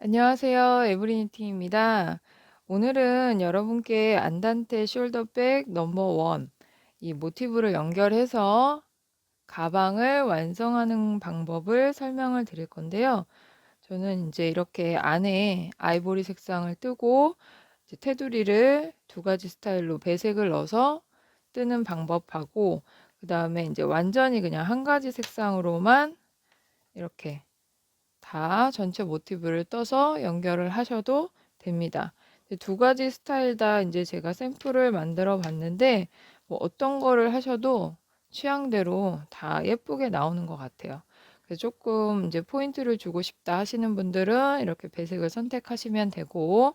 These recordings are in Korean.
안녕하세요. 에브리니티입니다. 오늘은 여러분께 안단테 숄더백 넘버 원 이 모티브를 연결해서 가방을 완성하는 방법을 설명을 드릴 건데요. 저는 이제 이렇게 안에 아이보리 색상을 뜨고 이제 테두리를 두 가지 스타일로 배색을 넣어서 뜨는 방법하고, 그 다음에 이제 완전히 그냥 한 가지 색상으로만 이렇게 다 전체 모티브를 떠서 연결을 하셔도 됩니다. 두 가지 스타일 다 이제 제가 샘플을 만들어 봤는데, 뭐 어떤 거를 하셔도 취향대로 다 예쁘게 나오는 것 같아요. 그래서 조금 이제 포인트를 주고 싶다 하시는 분들은 이렇게 배색을 선택하시면 되고,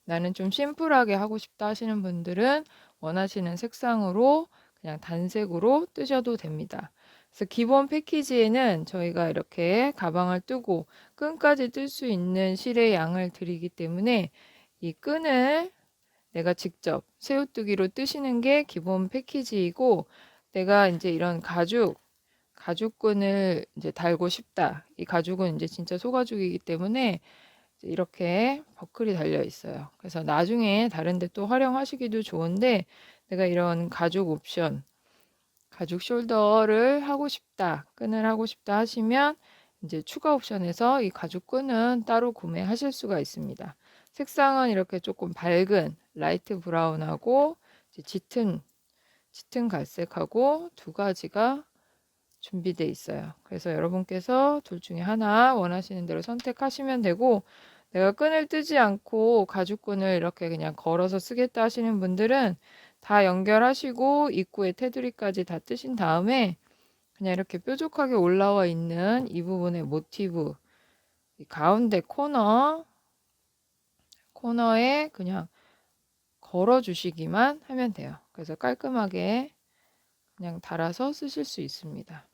나는 좀 심플하게 하고 싶다 하시는 분들은 원하시는 색상으로 그냥 단색으로 뜨셔도 됩니다. 그래서 기본 패키지에는 저희가 이렇게 가방을 뜨고 끈까지 뜰 수 있는 실의 양을 드리기 때문에 이 끈을 내가 직접 새우뜨기로 뜨시는 게 기본 패키지이고, 내가 이제 이런 가죽끈을 이제 달고 싶다. 이 가죽은 이제 진짜 소가죽이기 때문에 이렇게 버클이 달려 있어요. 그래서 나중에 다른 데 또 활용하시기도 좋은데, 내가 이런 가죽 옵션, 가죽 숄더를 하고 싶다, 끈을 하고 싶다 하시면 이제 추가 옵션에서 이 가죽 끈은 따로 구매하실 수가 있습니다. 색상은 이렇게 조금 밝은 라이트 브라운하고 이제 짙은 갈색하고 두 가지가 준비되어 있어요. 그래서 여러분께서 둘 중에 하나 원하시는 대로 선택하시면 되고, 내가 끈을 뜨지 않고 가죽끈을 이렇게 그냥 걸어서 쓰겠다 하시는 분들은 다 연결하시고 입구에 테두리까지 다 뜨신 다음에 그냥 이렇게 뾰족하게 올라와 있는 이 부분의 모티브, 이 가운데 코너에 그냥 걸어 주시기만 하면 돼요. 그래서 깔끔하게 그냥 달아서 쓰실 수 있습니다.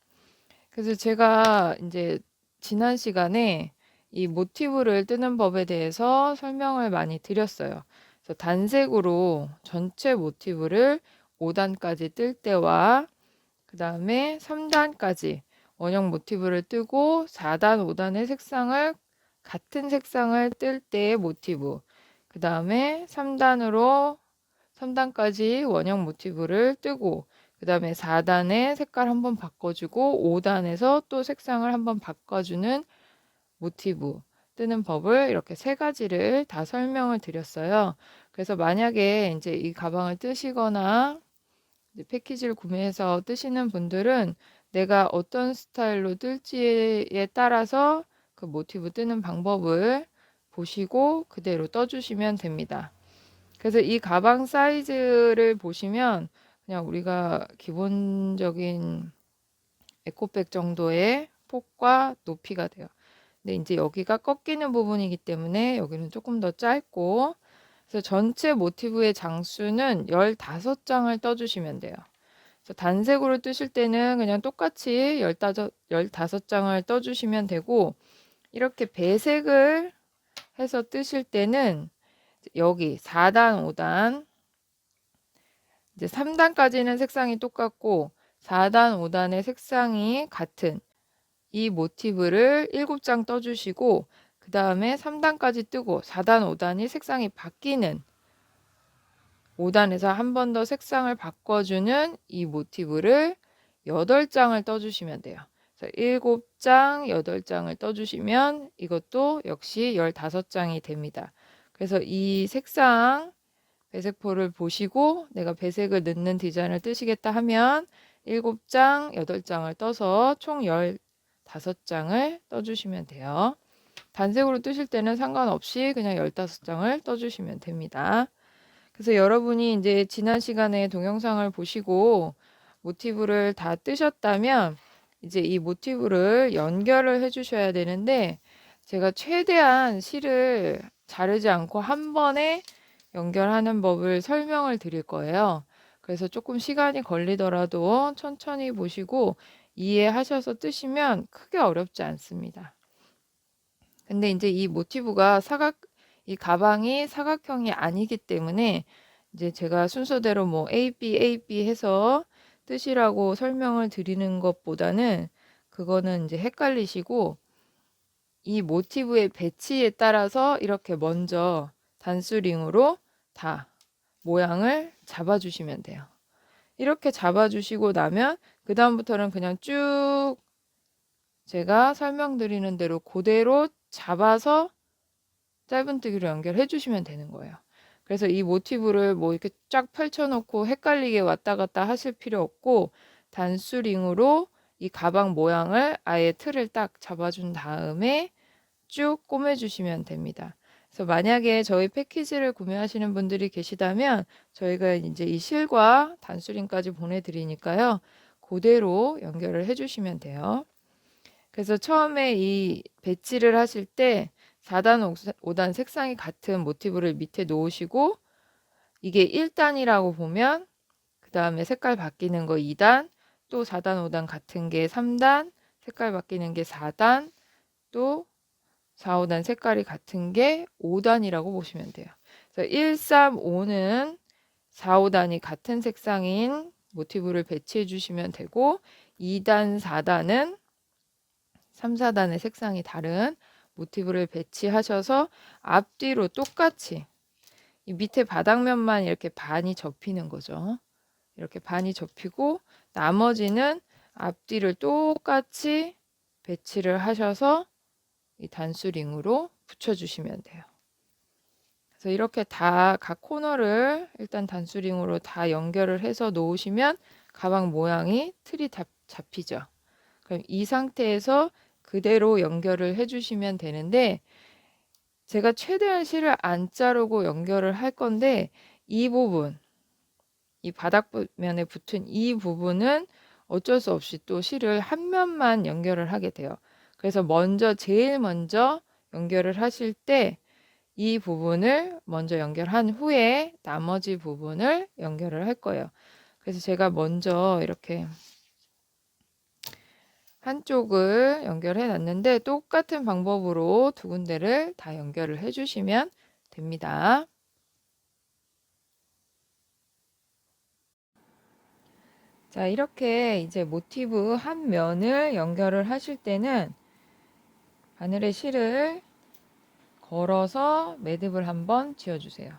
그래서 제가 이제 지난 시간에 이 모티브를 뜨는 법에 대해서 설명을 많이 드렸어요. 그래서 단색으로 전체 모티브를 5단까지 뜰 때와 그 다음에 3단까지 원형 모티브를 뜨고 4단, 5단의 색상을 같은 색상을 뜰 때의 모티브, 그 다음에 3단까지 원형 모티브를 뜨고 그 다음에 4단의 색깔 한번 바꿔주고 5단에서 또 색상을 한번 바꿔주는 모티브 뜨는 법을 이렇게 세 가지를 다 설명을 드렸어요. 그래서 만약에 이제 이 가방을 뜨시거나 이제 패키지를 구매해서 뜨시는 분들은 내가 어떤 스타일로 뜰지에 따라서 그 모티브 뜨는 방법을 보시고 그대로 떠주시면 됩니다. 그래서 이 가방 사이즈를 보시면 그냥 우리가 기본적인 에코백 정도의 폭과 높이가 돼요. 근데 이제 여기가 꺾이는 부분이기 때문에 여기는 조금 더 짧고, 그래서 전체 모티브의 장수는 15장을 떠주시면 돼요. 그래서 단색으로 뜨실 때는 그냥 똑같이 15장을 떠주시면 되고, 이렇게 배색을 해서 뜨실 때는 여기 4단, 5단, 이제 3단까지는 색상이 똑같고 4단, 5단의 색상이 같은 이 모티브를 7장 떠주시고, 그 다음에 3단까지 뜨고 4단, 5단이 색상이 바뀌는 5단에서 한 번 더 색상을 바꿔주는 이 모티브를 8장을 떠주시면 돼요. 그래서 7장, 8장을 떠주시면 이것도 역시 15장이 됩니다. 그래서 이 색상 배색포를 보시고 내가 배색을 넣는 디자인을 뜨시겠다 하면 7장, 8장을 떠서 총 15장을 떠주시면 돼요. 단색으로 뜨실 때는 상관없이 그냥 15장을 떠주시면 됩니다. 그래서 여러분이 이제 지난 시간에 동영상을 보시고 모티브를 다 뜨셨다면 이제 이 모티브를 연결을 해 주셔야 되는데, 제가 최대한 실을 자르지 않고 한 번에 연결하는 법을 설명을 드릴 거예요. 그래서 조금 시간이 걸리더라도 천천히 보시고 이해하셔서 뜨시면 크게 어렵지 않습니다. 근데 이제 이 모티브가 이 가방이 사각형이 아니기 때문에 이제 제가 순서대로 뭐 A, B 해서 뜨시라고 설명을 드리는 것보다는 그거는 이제 헷갈리시고 이 모티브의 배치에 따라서 이렇게 먼저 단수링으로 다 모양을 잡아주시면 돼요. 이렇게 잡아주시고 나면 그 다음부터는 그냥 쭉 제가 설명드리는 대로 그대로 잡아서 짧은뜨기로 연결해 주시면 되는 거예요. 그래서 이 모티브를 뭐 이렇게 쫙 펼쳐놓고 헷갈리게 왔다 갔다 하실 필요 없고 단수링으로 이 가방 모양을 아예 틀을 딱 잡아준 다음에 쭉 꼬매주시면 됩니다. 그래서 만약에 저희 패키지를 구매하시는 분들이 계시다면 저희가 이제 이 실과 단수링까지 보내드리니까요. 그대로 연결을 해주시면 돼요. 그래서 처음에 이 배치를 하실 때 4단, 5단 색상이 같은 모티브를 밑에 놓으시고 이게 1단이라고 보면 그 다음에 색깔 바뀌는 거 2단, 또 4단, 5단 같은 게 3단, 색깔 바뀌는 게 4단, 또 4, 5단 색깔이 같은 게 5단이라고 보시면 돼요. 그래서 1, 3, 5는 4, 5단이 같은 색상인 모티브를 배치해 주시면 되고 2단, 4단은 3, 4단의 색상이 다른 모티브를 배치하셔서 앞뒤로 똑같이 이 밑에 바닥면만 이렇게 반이 접히는 거죠. 이렇게 반이 접히고 나머지는 앞뒤를 똑같이 배치를 하셔서 이 단수링으로 붙여주시면 돼요. 그래서 이렇게 다 각 코너를 일단 단수링으로 다 연결을 해서 놓으시면 가방 모양이 틀이 잡히죠. 그럼 이 상태에서 그대로 연결을 해주시면 되는데 제가 최대한 실을 안 자르고 연결을 할 건데 이 부분, 이 바닥면에 붙은 이 부분은 어쩔 수 없이 또 실을 한 면만 연결을 하게 돼요. 그래서 제일 먼저 연결을 하실 때 이 부분을 먼저 연결한 후에 나머지 부분을 연결을 할 거예요. 그래서 제가 먼저 이렇게 한쪽을 연결해 놨는데 똑같은 방법으로 두 군데를 다 연결을 해 주시면 됩니다. 자, 이렇게 이제 모티브 한 면을 연결을 하실 때는 바늘에 실을 걸어서 매듭을 한번 지어 주세요.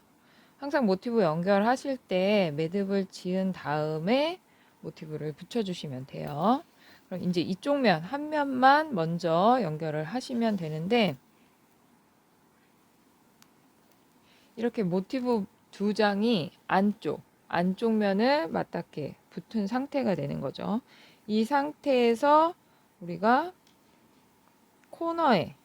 항상 모티브 연결하실 때 매듭을 지은 다음에 모티브를 붙여 주시면 돼요. 그럼 이제 이쪽 면 한 면만 먼저 연결을 하시면 되는데 이렇게 모티브 두 장이 안쪽 면을 맞닿게 붙은 상태가 되는 거죠. 이 상태에서 우리가 코너에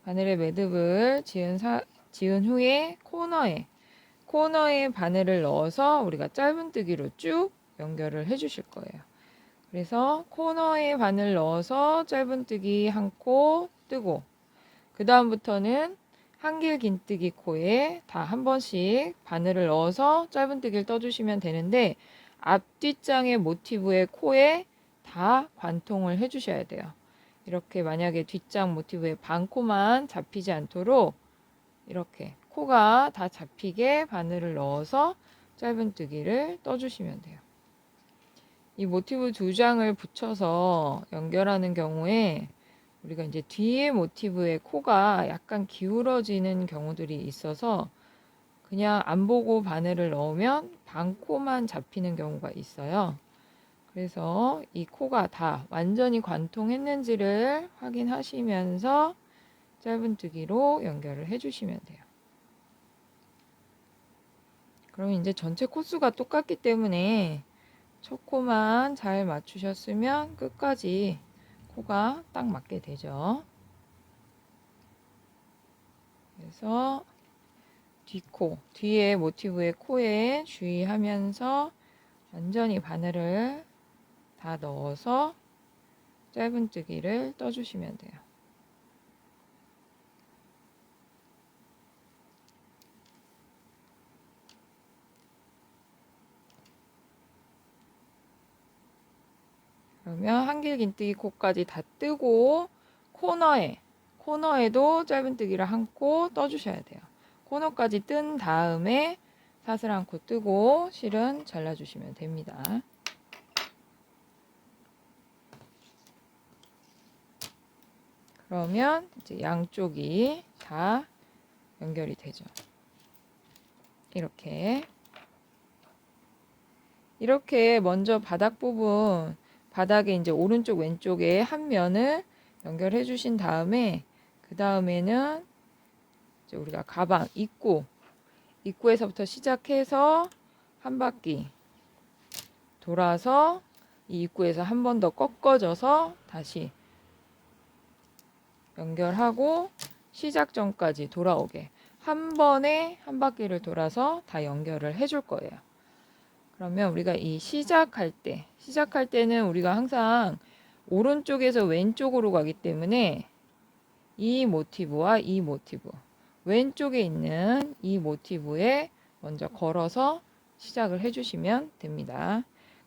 바늘의 매듭을 지은 후에 코너에 바늘을 넣어서 우리가 짧은뜨기로 쭉 연결을 해 주실 거예요. 그래서 코너에 바늘 넣어서 짧은뜨기 한 코 뜨고 그 다음부터는 한길 긴뜨기 코에 다 한 번씩 바늘을 넣어서 짧은뜨기를 떠주시면 되는데 앞뒷장의 모티브의 코에 다 관통을 해 주셔야 돼요. 이렇게 만약에 뒷장 모티브의 반코만 잡히지 않도록 이렇게 코가 다 잡히게 바늘을 넣어서 짧은뜨기를 떠주시면 돼요. 이 모티브 두 장을 붙여서 연결하는 경우에 우리가 이제 뒤에 모티브의 코가 약간 기울어지는 경우들이 있어서 그냥 안 보고 바늘을 넣으면 반코만 잡히는 경우가 있어요. 그래서 이 코가 다 완전히 관통했는지를 확인하시면서 짧은뜨기로 연결을 해주시면 돼요. 그럼 이제 전체 코수가 똑같기 때문에 첫 코만 잘 맞추셨으면 끝까지 코가 딱 맞게 되죠. 그래서 뒤에 모티브의 코에 주의하면서 완전히 바늘을 다 넣어서 짧은뜨기를 떠주시면 돼요. 그러면 한길 긴뜨기 코까지 다 뜨고 코너에도 짧은뜨기를 한 코 떠주셔야 돼요. 코너까지 뜬 다음에 사슬 한 코 뜨고 실은 잘라주시면 됩니다. 그러면 이제 양쪽이 다 연결이 되죠. 이렇게 먼저 바닥 부분, 바닥에 이제 오른쪽 왼쪽에 한 면을 연결해 주신 다음에, 그 다음에는 이제 우리가 가방 입구에서부터 시작해서 한 바퀴 돌아서 이 입구에서 한 번 더 꺾어져서 다시 연결하고 시작 전까지 돌아오게 한 번에 한 바퀴를 돌아서 다 연결을 해줄 거예요. 그러면 우리가 이 시작할 때는 우리가 항상 오른쪽에서 왼쪽으로 가기 때문에 이 모티브와 이 모티브, 왼쪽에 있는 이 모티브에 먼저 걸어서 시작을 해주시면 됩니다.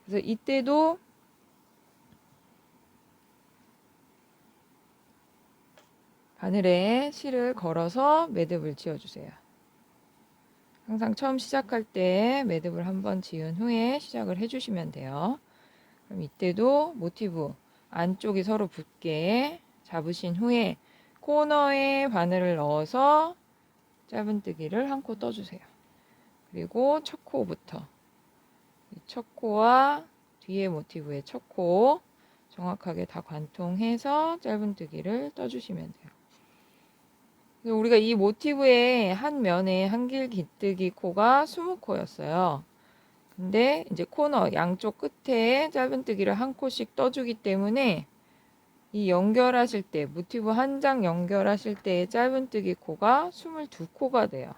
그래서 이때도 바늘에 실을 걸어서 매듭을 지어주세요. 항상 처음 시작할 때 매듭을 한번 지은 후에 시작을 해주시면 돼요. 그럼 이때도 모티브 안쪽이 서로 붙게 잡으신 후에 코너에 바늘을 넣어서 짧은뜨기를 한 코 떠주세요. 그리고 첫 코부터 첫 코와 뒤에 모티브의 첫 코 정확하게 다 관통해서 짧은뜨기를 떠주시면 돼요. 우리가 이 모티브의 한 면에 한길 깃뜨기 코가 20코였어요. 근데 이제 코너 양쪽 끝에 짧은뜨기를 한 코씩 떠주기 때문에 이 연결하실 때 모티브 한 장 연결하실 때의 짧은뜨기 코가 22코가 돼요.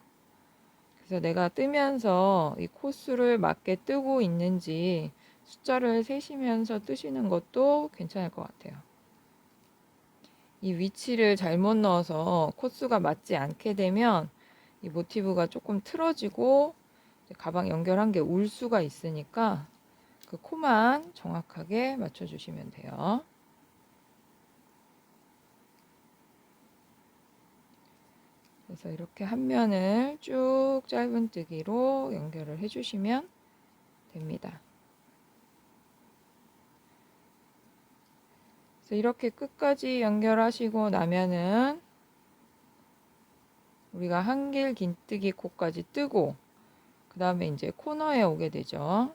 그래서 내가 뜨면서 이 코수를 맞게 뜨고 있는지 숫자를 세시면서 뜨시는 것도 괜찮을 것 같아요. 이 위치를 잘못 넣어서 코수가 맞지 않게 되면 이 모티브가 조금 틀어지고 가방 연결한 게 울 수가 있으니까 그 코만 정확하게 맞춰주시면 돼요. 그래서 이렇게 한 면을 쭉 짧은뜨기로 연결을 해주시면 됩니다. 그래서 이렇게 끝까지 연결하시고 나면은 우리가 한길 긴뜨기 코까지 뜨고 그 다음에 이제 코너에 오게 되죠.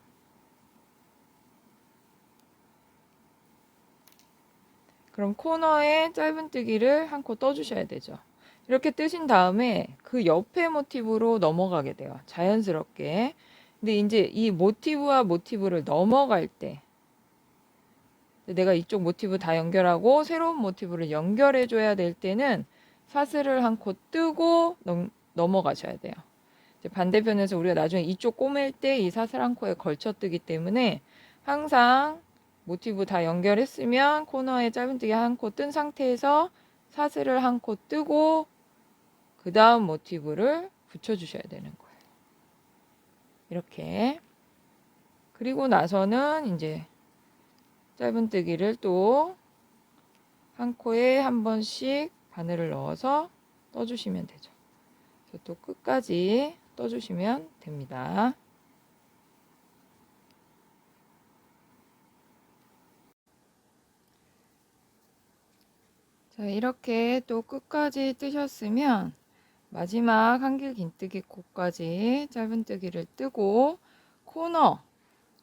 그럼 코너에 짧은뜨기를 한 코 떠주셔야 되죠. 이렇게 뜨신 다음에 그 옆에 모티브로 넘어가게 돼요. 자연스럽게. 근데 이제 이 모티브와 모티브를 넘어갈 때 내가 이쪽 모티브 다 연결하고 새로운 모티브를 연결해 줘야 될 때는 사슬을 한 코 뜨고 넘어가셔야 돼요. 이제 반대편에서 우리가 나중에 이쪽 꼬맬 때 이 사슬 한 코에 걸쳐 뜨기 때문에 항상 모티브 다 연결했으면 코너에 짧은뜨기 한 코 뜬 상태에서 사슬을 한 코 뜨고 그 다음 모티브를 붙여주셔야 되는 거예요. 이렇게. 그리고 나서는 이제 짧은뜨기를 또 한 코에 한 번씩 바늘을 넣어서 떠주시면 되죠. 또 끝까지 떠주시면 됩니다. 자, 이렇게 또 끝까지 뜨셨으면 마지막 한길 긴뜨기 코까지 짧은뜨기를 뜨고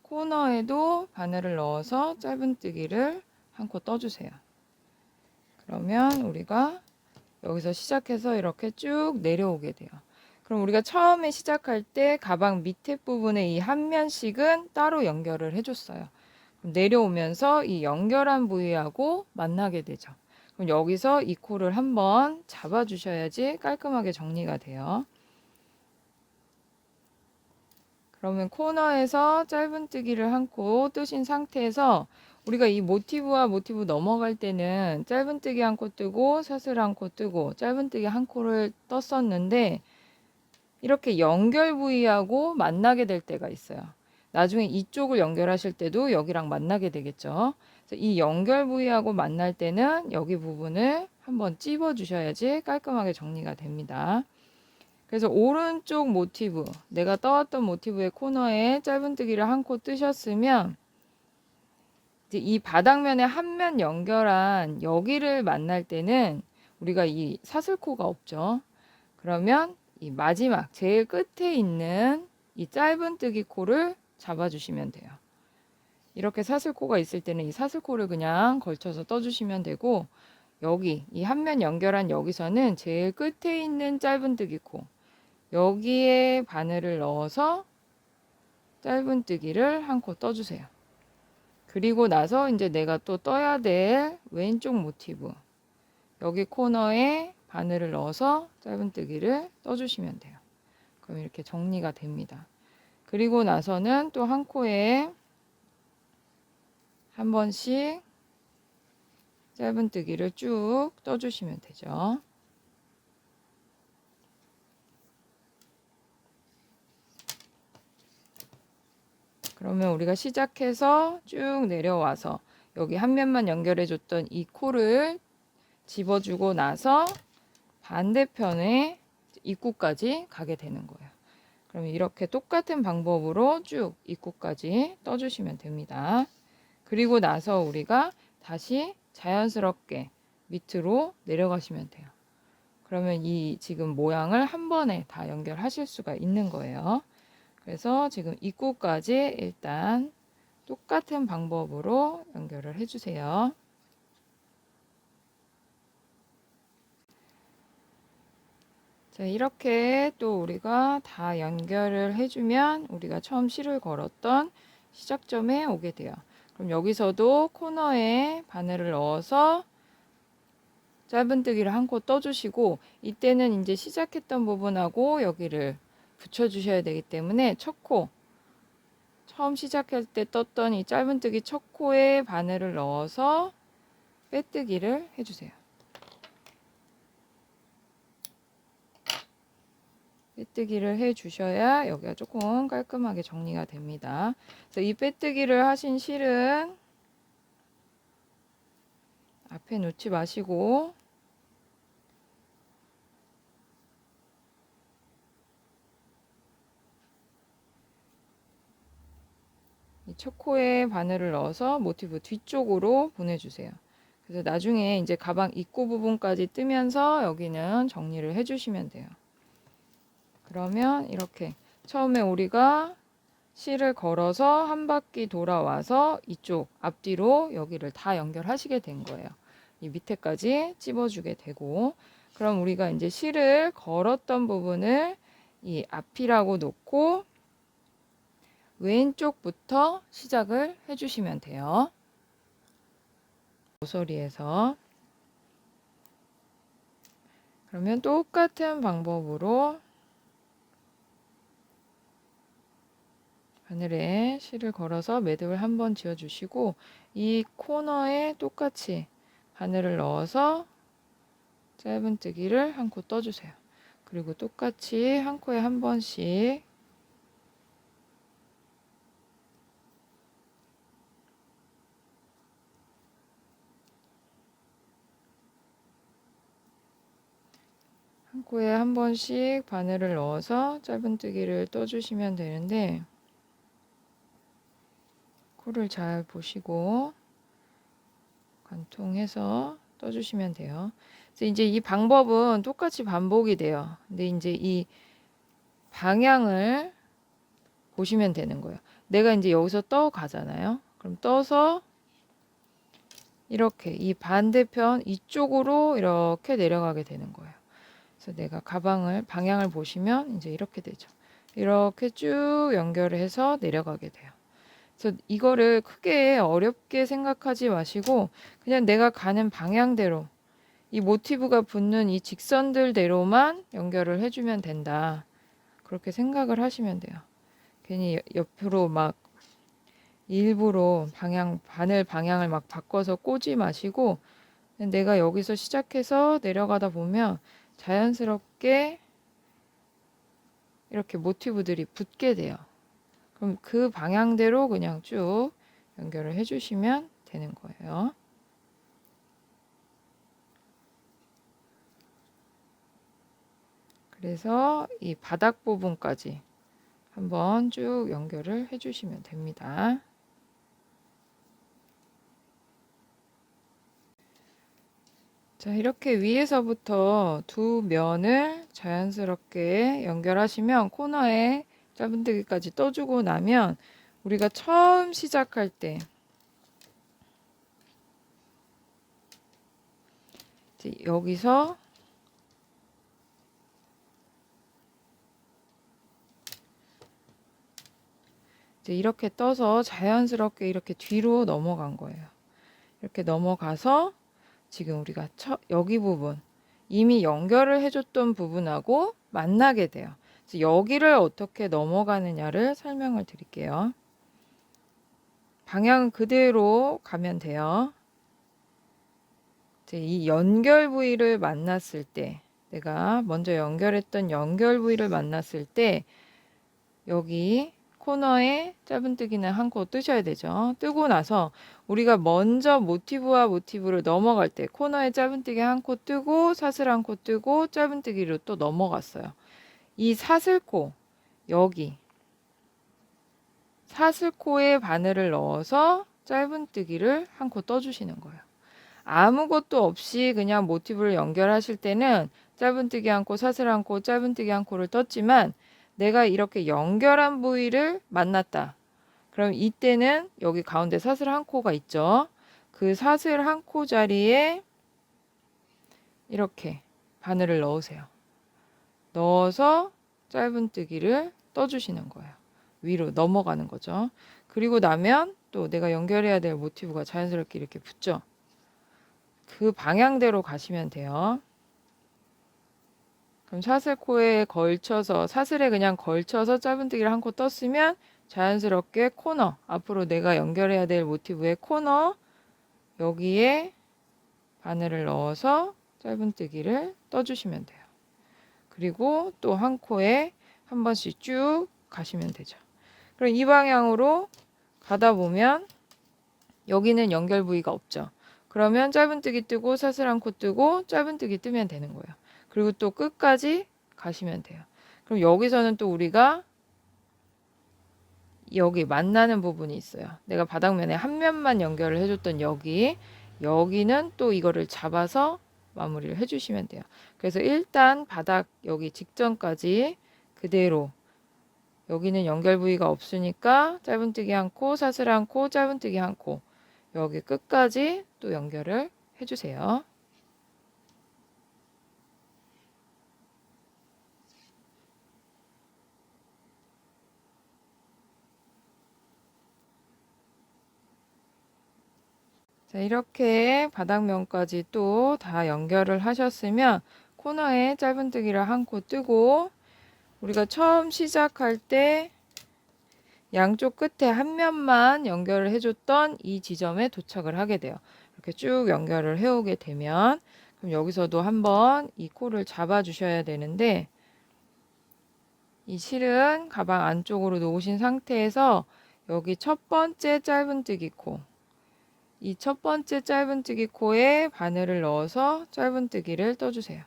코너에도 바늘을 넣어서 짧은뜨기를 한 코 떠주세요. 그러면 우리가 여기서 시작해서 이렇게 쭉 내려오게 돼요. 그럼 우리가 처음에 시작할 때 가방 밑에 부분에 이 한 면씩은 따로 연결을 해줬어요. 그럼 내려오면서 이 연결한 부위하고 만나게 되죠. 그럼 여기서 이 코를 한번 잡아주셔야지 깔끔하게 정리가 돼요. 그러면 코너에서 짧은뜨기를 한 코 뜨신 상태에서 우리가 이 모티브와 모티브 넘어갈 때는 짧은뜨기 한 코 뜨고 사슬 한 코 뜨고 짧은뜨기 한 코를 떴었는데 이렇게 연결 부위하고 만나게 될 때가 있어요. 나중에 이쪽을 연결하실 때도 여기랑 만나게 되겠죠. 그래서 이 연결 부위하고 만날 때는 여기 부분을 한번 찝어 주셔야지 깔끔하게 정리가 됩니다. 그래서 오른쪽 모티브, 내가 떠왔던 모티브의 코너에 짧은뜨기를 한 코 뜨셨으면 이제 이 바닥면에 한 면 연결한 여기를 만날 때는 우리가 이 사슬코가 없죠. 그러면 이 마지막 제일 끝에 있는 이 짧은뜨기 코를 잡아주시면 돼요. 이렇게 사슬코가 있을 때는 이 사슬코를 그냥 걸쳐서 떠주시면 되고, 여기 이 한 면 연결한 여기서는 제일 끝에 있는 짧은뜨기 코, 여기에 바늘을 넣어서 짧은뜨기를 한 코 떠주세요. 그리고 나서 이제 내가 또 떠야 될 왼쪽 모티브, 여기 코너에 바늘을 넣어서 짧은뜨기를 떠주시면 돼요. 그럼 이렇게 정리가 됩니다. 그리고 나서는 또 한 코에 한 번씩 짧은뜨기를 쭉 떠주시면 되죠. 그러면 우리가 시작해서 쭉 내려와서 여기 한 면만 연결해 줬던 이 코를 집어주고 나서 반대편에 입구까지 가게 되는 거예요. 그럼 이렇게 똑같은 방법으로 쭉 입구까지 떠주시면 됩니다. 그리고 나서 우리가 다시 자연스럽게 밑으로 내려가시면 돼요. 그러면 이 지금 모양을 한 번에 다 연결하실 수가 있는 거예요. 그래서 지금 입구까지 일단 똑같은 방법으로 연결을 해주세요. 자, 이렇게 또 우리가 다 연결을 해주면 우리가 처음 실을 걸었던 시작점에 오게 돼요. 그럼 여기서도 코너에 바늘을 넣어서 짧은뜨기를 한 코 떠주시고, 이때는 이제 시작했던 부분하고 여기를 붙여주셔야 되기 때문에 첫 코, 처음 시작할 때 떴던 이 짧은뜨기 첫 코에 바늘을 넣어서 빼뜨기를 해주세요. 빼뜨기를 해주셔야 여기가 조금 깔끔하게 정리가 됩니다. 그래서 이 빼뜨기를 하신 실은 앞에 놓지 마시고 이 첫 코에 바늘을 넣어서 모티브 뒤쪽으로 보내주세요. 그래서 나중에 이제 가방 입구 부분까지 뜨면서 여기는 정리를 해주시면 돼요. 그러면 이렇게 처음에 우리가 실을 걸어서 한 바퀴 돌아와서 이쪽 앞뒤로 여기를 다 연결하시게 된 거예요. 이 밑에까지 찝어주게 되고, 그럼 우리가 이제 실을 걸었던 부분을 이 앞이라고 놓고 왼쪽부터 시작을 해주시면 돼요. 모서리에서. 그러면 똑같은 방법으로 바늘에 실을 걸어서 매듭을 한번 지어주시고, 이 코너에 똑같이 바늘을 넣어서 짧은뜨기를 한 코 떠주세요. 그리고 똑같이 한 코에 한 번씩 한 코에 한 번씩 바늘을 넣어서 짧은뜨기를 떠주시면 되는데, 코를 잘 보시고 관통해서 떠주시면 돼요. 그래서 이제 이 방법은 똑같이 반복이 돼요. 근데 이제 이 방향을 보시면 되는 거예요. 내가 이제 여기서 떠 가잖아요. 그럼 떠서 이렇게 이 반대편 이쪽으로 이렇게 내려가게 되는 거예요. 그래서 내가 가방을 방향을 보시면 이제 이렇게 되죠. 이렇게 쭉 연결을 해서 내려가게 돼요. 그래서 이거를 크게 어렵게 생각하지 마시고 그냥 내가 가는 방향대로 이 모티브가 붙는 이 직선들대로만 연결을 해주면 된다. 그렇게 생각을 하시면 돼요. 괜히 옆으로 막 일부러 바늘 방향을 막 바꿔서 꽂지 마시고 내가 여기서 시작해서 내려가다 보면 자연스럽게 이렇게 모티브들이 붙게 돼요. 그럼 그 방향대로 그냥 쭉 연결을 해주시면 되는 거예요. 그래서 이 바닥 부분까지 한번 쭉 연결을 해주시면 됩니다. 자, 이렇게 위에서부터 두 면을 자연스럽게 연결하시면 코너에 짧은뜨기까지 떠주고 나면 우리가 처음 시작할 때 이제 여기서 이제 이렇게 떠서 자연스럽게 이렇게 뒤로 넘어간 거예요. 이렇게 넘어가서 지금 우리가 여기 부분 이미 연결을 해줬던 부분하고 만나게 돼요. 그래서 여기를 어떻게 넘어가느냐를 설명을 드릴게요. 방향은 그대로 가면 돼요. 이제 이 연결 부위를 만났을 때, 내가 먼저 연결했던 연결 부위를 만났을 때 여기 코너에 짧은뜨기는 한 코 뜨셔야 되죠. 뜨고 나서 우리가 먼저 모티브와 모티브를 넘어갈 때 코너에 짧은뜨기 한 코 뜨고 사슬 한 코 뜨고 짧은뜨기로 또 넘어갔어요. 이 사슬코, 여기 사슬코에 바늘을 넣어서 짧은뜨기를 한 코 떠주시는 거예요. 아무것도 없이 그냥 모티브를 연결하실 때는 짧은뜨기 한 코, 사슬 한 코, 짧은뜨기 한 코를 떴지만 내가 이렇게 연결한 부위를 만났다. 그럼 이때는 여기 가운데 사슬 한 코가 있죠. 그 사슬 한 코 자리에 이렇게 바늘을 넣으세요. 넣어서 짧은뜨기를 떠주시는 거예요. 위로 넘어가는 거죠. 그리고 나면 또 내가 연결해야 될 모티브가 자연스럽게 이렇게 붙죠. 그 방향대로 가시면 돼요. 그럼 사슬코에 걸쳐서 사슬에 그냥 걸쳐서 짧은뜨기를 한 코 떴으면 자연스럽게 코너, 앞으로 내가 연결해야 될 모티브의 코너 여기에 바늘을 넣어서 짧은뜨기를 떠주시면 돼요. 그리고 또 한 코에 한 번씩 쭉 가시면 되죠. 그럼 이 방향으로 가다 보면 여기는 연결 부위가 없죠. 그러면 짧은뜨기 뜨고 사슬 한 코 뜨고 짧은뜨기 뜨면 되는 거예요. 그리고 또 끝까지 가시면 돼요. 그럼 여기서는 또 우리가 여기 만나는 부분이 있어요. 내가 바닥면에 한 면만 연결을 해줬던 여기는 또 이거를 잡아서 마무리를 해주시면 돼요. 그래서 일단 바닥 여기 직전까지 그대로 여기는 연결 부위가 없으니까 짧은뜨기 한 코, 사슬 한 코, 짧은뜨기 한 코 여기 끝까지 또 연결을 해주세요. 자, 이렇게 바닥면까지 또 다 연결을 하셨으면 코너에 짧은뜨기를 한 코 뜨고 우리가 처음 시작할 때 양쪽 끝에 한 면만 연결을 해줬던 이 지점에 도착을 하게 돼요. 이렇게 쭉 연결을 해오게 되면 그럼 여기서도 한번 이 코를 잡아 주셔야 되는데 이 실은 가방 안쪽으로 놓으신 상태에서 여기 첫 번째 짧은뜨기 코, 이 첫 번째 짧은뜨기 코에 바늘을 넣어서 짧은뜨기를 떠주세요.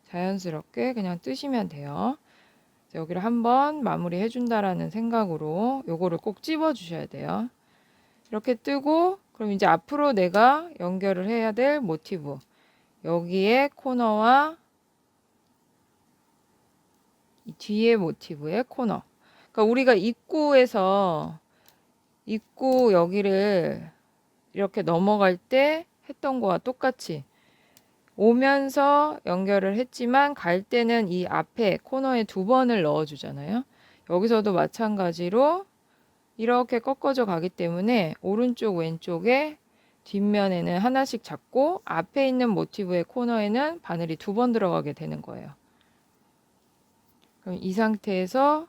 자연스럽게 그냥 뜨시면 돼요. 여기를 한번 마무리 해준다라는 생각으로 요거를 꼭 찝어 주셔야 돼요. 이렇게 뜨고 그럼 이제 앞으로 내가 연결을 해야 될 모티브 여기에 코너와 이 뒤에 모티브의 코너. 그러니까 우리가 입구에서 입구 여기를 이렇게 넘어갈 때 했던 거와 똑같이 오면서 연결을 했지만 갈 때는 이 앞에 코너에 두 번을 넣어 주잖아요. 여기서도 마찬가지로 이렇게 꺾어져 가기 때문에 오른쪽 왼쪽에 뒷면에는 하나씩 잡고 앞에 있는 모티브의 코너에는 바늘이 두 번 들어가게 되는 거예요. 그럼 이 상태에서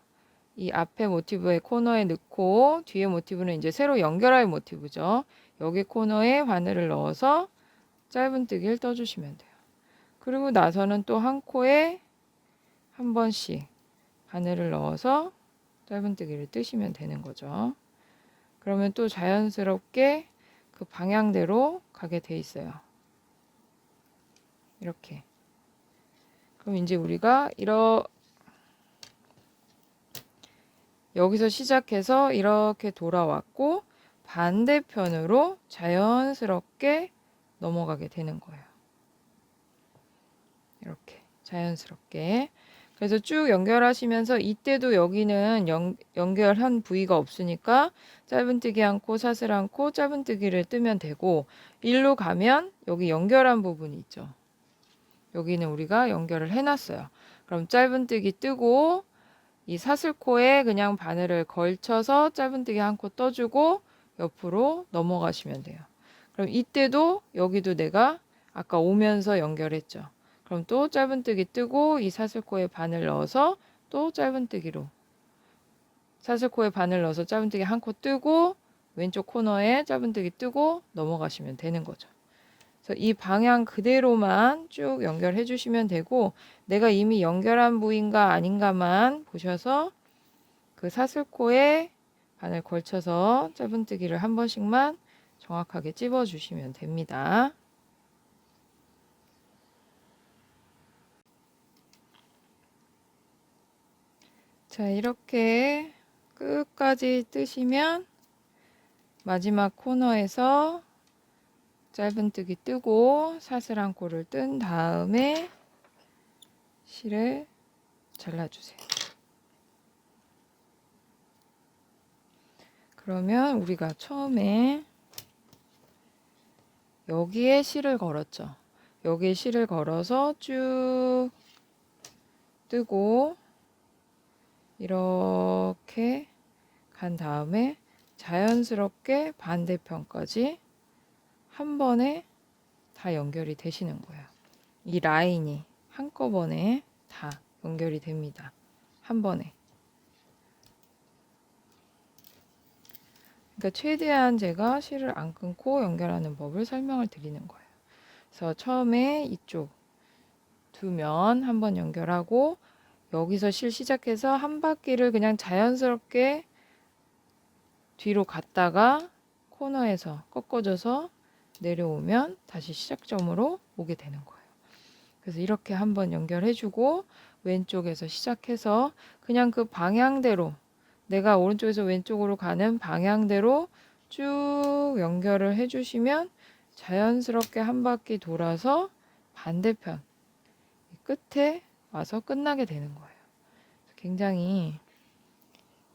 이 앞에 모티브의 코너에 넣고 뒤에 모티브는 이제 새로 연결할 모티브죠. 여기 코너에 바늘을 넣어서 짧은뜨기를 떠주시면 돼요. 그리고 나서는 또 한 코에 한 번씩 바늘을 넣어서 짧은뜨기를 뜨시면 되는 거죠. 그러면 또 자연스럽게 그 방향대로 가게 돼 있어요. 이렇게. 그럼 이제 우리가 여기서 시작해서 이렇게 돌아왔고 반대편으로 자연스럽게 넘어가게 되는 거예요. 이렇게 자연스럽게. 그래서 쭉 연결하시면서 이때도 여기는 연결한 부위가 없으니까 짧은뜨기 한코 사슬 한코 짧은뜨기를 뜨면 되고, 일로 가면 여기 연결한 부분이 있죠. 여기는 우리가 연결을 해놨어요. 그럼 짧은뜨기 뜨고 이 사슬코에 그냥 바늘을 걸쳐서 짧은뜨기 한 코 떠주고 옆으로 넘어가시면 돼요. 그럼 이때도 여기도 내가 아까 오면서 연결했죠. 그럼 또 짧은뜨기 뜨고 이 사슬코에 바늘 넣어서 또 짧은뜨기로, 사슬코에 바늘 넣어서 짧은뜨기 한 코 뜨고 왼쪽 코너에 짧은뜨기 뜨고 넘어가시면 되는 거죠. 그래서 이 방향 그대로만 쭉 연결해 주시면 되고, 내가 이미 연결한 부위인가 아닌가만 보셔서 그 사슬코에 바늘 걸쳐서 짧은뜨기를 한 번씩만 정확하게 찝어 주시면 됩니다. 자, 이렇게 끝까지 뜨시면 마지막 코너에서 짧은뜨기 뜨고 사슬 한 코를 뜬 다음에 실을 잘라주세요. 그러면 우리가 처음에 여기에 실을 걸었죠. 여기에 실을 걸어서 쭉 뜨고 이렇게 간 다음에 자연스럽게 반대편까지 한 번에 다 연결이 되시는 거예요. 이 라인이 한꺼번에 다 연결이 됩니다. 한 번에. 그러니까 최대한 제가 실을 안 끊고 연결하는 법을 설명을 드리는 거예요. 그래서 처음에 이쪽 두 면 한번 연결하고 여기서 실 시작해서 한 바퀴를 그냥 자연스럽게 뒤로 갔다가 코너에서 꺾어져서 내려오면 다시 시작점으로 오게 되는 거예요. 그래서 이렇게 한번 연결해주고 왼쪽에서 시작해서 그냥 그 방향대로, 내가 오른쪽에서 왼쪽으로 가는 방향대로 쭉 연결을 해주시면 자연스럽게 한 바퀴 돌아서 반대편 끝에 와서 끝나게 되는 거예요. 굉장히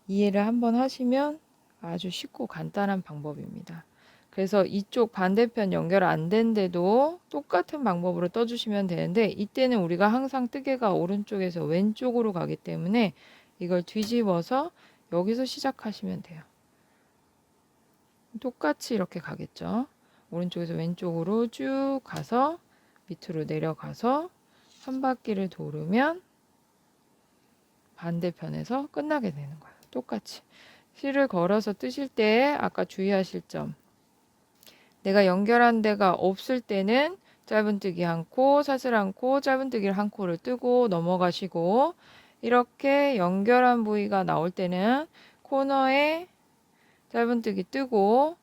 이해를 한번 하시면 아주 쉽고 간단한 방법입니다. 그래서 이쪽 반대편 연결 안 된데도 똑같은 방법으로 떠주시면 되는데, 이때는 우리가 항상 뜨개가 오른쪽에서 왼쪽으로 가기 때문에 이걸 뒤집어서 여기서 시작하시면 돼요. 똑같이 이렇게 가겠죠. 오른쪽에서 왼쪽으로 쭉 가서 밑으로 내려가서 한 바퀴를 돌으면 반대편에서 끝나게 되는 거예요. 똑같이. 실을 걸어서 뜨실 때 아까 주의하실 점, 내가 연결한 데가 없을 때는 짧은뜨기 한 코, 사슬 한 코, 짧은뜨기를 한 코를 뜨고 넘어가시고, 이렇게 연결한 부위가 나올 때는 코너에 짧은뜨기 뜨고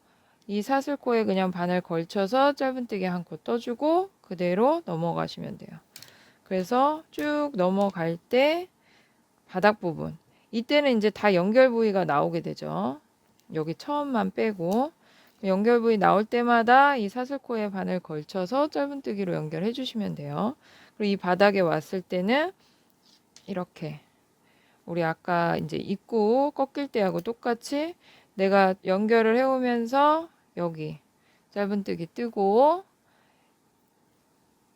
이 사슬코에 그냥 바늘 걸쳐서 짧은뜨기 한 코 떠주고 그대로 넘어가시면 돼요. 그래서 쭉 넘어갈 때 바닥 부분, 이때는 이제 다 연결 부위가 나오게 되죠. 여기 처음만 빼고 연결 부위 나올 때마다 이 사슬코에 바늘 걸쳐서 짧은뜨기로 연결해 주시면 돼요. 그리고 이 바닥에 왔을 때는 이렇게 우리 아까 이제 입구 꺾일 때하고 똑같이 내가 연결을 해오면서 여기 짧은뜨기 뜨고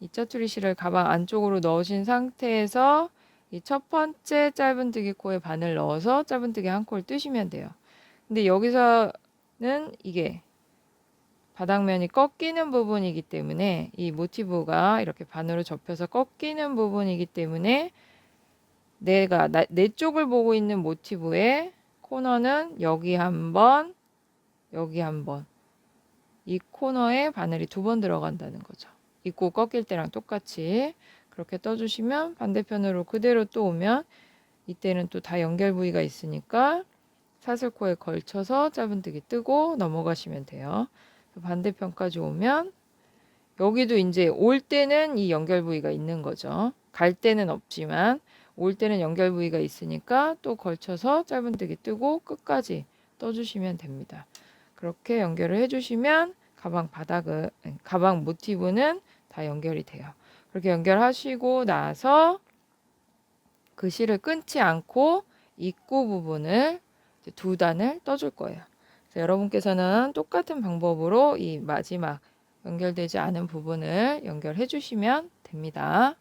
이 짜투리 실을 가방 안쪽으로 넣으신 상태에서 이 첫 번째 짧은뜨기 코에 바늘 넣어서 짧은뜨기 한 코를 뜨시면 돼요. 근데 여기서는 이게 바닥면이 꺾이는 부분이기 때문에 이 모티브가 이렇게 반으로 접혀서 꺾이는 부분이기 때문에 내 쪽을 보고 있는 모티브의 코너는 여기 한 번, 여기 한 번, 이 코너에 바늘이 두 번 들어간다는 거죠. 입구 꺾일 때랑 똑같이 그렇게 떠주시면 반대편으로 그대로 또 오면 이때는 또 다 연결 부위가 있으니까 사슬코에 걸쳐서 짧은뜨기 뜨고 넘어가시면 돼요. 반대편까지 오면 여기도 이제 올 때는 이 연결 부위가 있는 거죠. 갈 때는 없지만 올 때는 연결 부위가 있으니까 또 걸쳐서 짧은뜨기 뜨고 끝까지 떠주시면 됩니다. 그렇게 연결을 해주시면 가방 모티브는 다 연결이 돼요. 그렇게 연결하시고 나서 그 실을 끊지 않고 입구 부분을 이제 2단을 떠줄 거예요. 그래서 여러분께서는 똑같은 방법으로 이 마지막 연결되지 않은 부분을 연결해 주시면 됩니다.